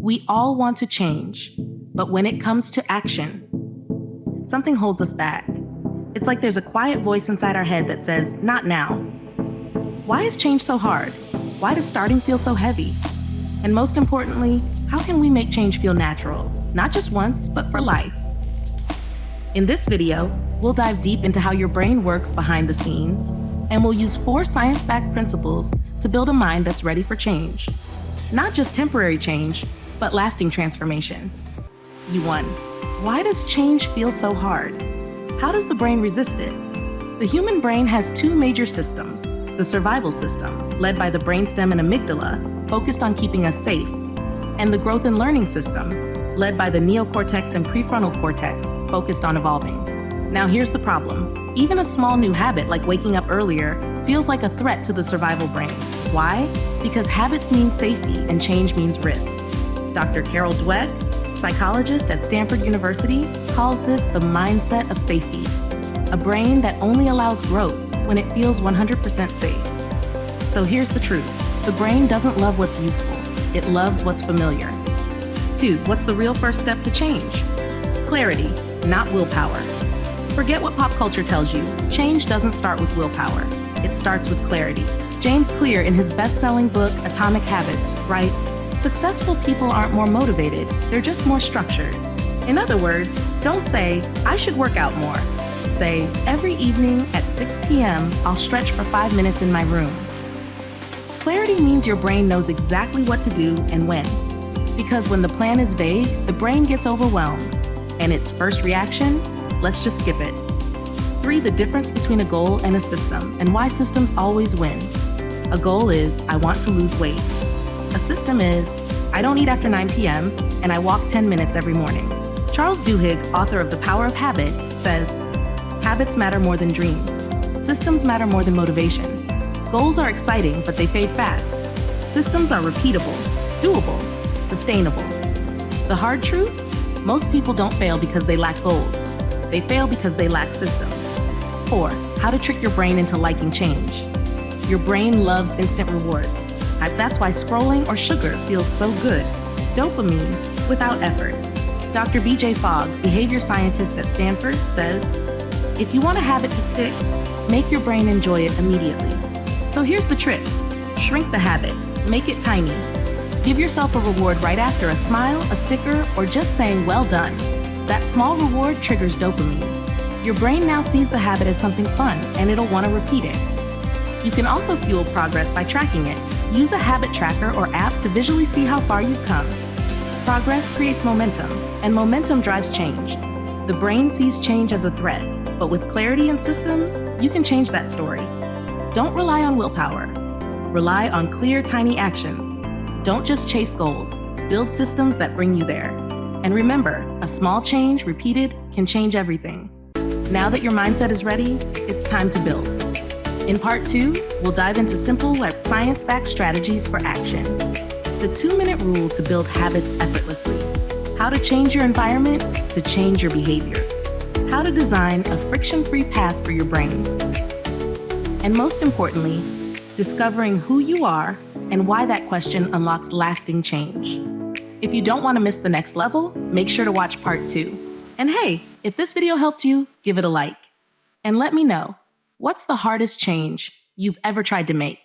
We all want to change, but when it comes to action, something holds us back. It's like there's a quiet voice inside our head that says, not now. Why is change so hard? Why does starting feel so heavy? And most importantly, how can we make change feel natural, not just once, but for life? In this video, we'll dive deep into how your brain works behind the scenes, and we'll use 4 science-backed principles to build a mind that's ready for change. Not just temporary change, but lasting transformation. 1. Why does change feel so hard? How does the brain resist it? The human brain has 2 major systems: the survival system, led by the brainstem and amygdala, focused on keeping us safe, and the growth and learning system, led by the neocortex and prefrontal cortex, focused on evolving. Now here's the problem. Even a small new habit like waking up earlier feels like a threat to the survival brain. Why? Because habits mean safety and change means risk. Dr. Carol Dweck, psychologist at Stanford University, calls this the mindset of safety, a brain that only allows growth when it feels 100% safe. So here's the truth. The brain doesn't love what's useful. It loves what's familiar. 2. What's the real first step to change? Clarity, not willpower. Forget what pop culture tells you. Change doesn't start with willpower. It starts with clarity. James Clear, in his best-selling book, Atomic Habits, writes, "Successful people aren't more motivated, they're just more structured." In other words, don't say, "I should work out more." Say, "Every evening at 6 p.m., I'll stretch for 5 minutes in my room." Clarity means your brain knows exactly what to do and when. Because when the plan is vague, the brain gets overwhelmed. And its first reaction? Let's just skip it. 3. The difference between a goal and a system, and why systems always win. A goal is, I want to lose weight. A system is, I don't eat after 9 p.m., and I walk 10 minutes every morning. Charles Duhigg, author of The Power of Habit, says, habits matter more than dreams. Systems matter more than motivation. Goals are exciting, but they fade fast. Systems are repeatable, doable, sustainable. The hard truth? Most people don't fail because they lack goals. They fail because they lack systems. 4. How to trick your brain into liking change. Your brain loves instant rewards. That's why scrolling or sugar feels so good. Dopamine without effort. Dr. BJ Fogg, behavior scientist at Stanford, says, if you want a habit to stick, make your brain enjoy it immediately. So here's the trick. Shrink the habit. Make it tiny. Give yourself a reward right after a smile, a sticker, or just saying, well done. That small reward triggers dopamine. Your brain now sees the habit as something fun, and it'll want to repeat it. You can also fuel progress by tracking it. Use a habit tracker or app to visually see how far you've come. Progress creates momentum, and momentum drives change. The brain sees change as a threat, but with clarity and systems, you can change that story. Don't rely on willpower. Rely on clear, tiny actions. Don't just chase goals. Build systems that bring you there. And remember, a small change repeated can change everything. Now that your mindset is ready, it's time to build. In part 2, we'll dive into simple science-backed strategies for action. The 2-minute rule to build habits effortlessly. How to change your environment to change your behavior. How to design a friction-free path for your brain. And most importantly, discovering who you are and why that question unlocks lasting change. If you don't want to miss the next level, make sure to watch part 2. And hey, if this video helped you, give it a like. And let me know, what's the hardest change you've ever tried to make?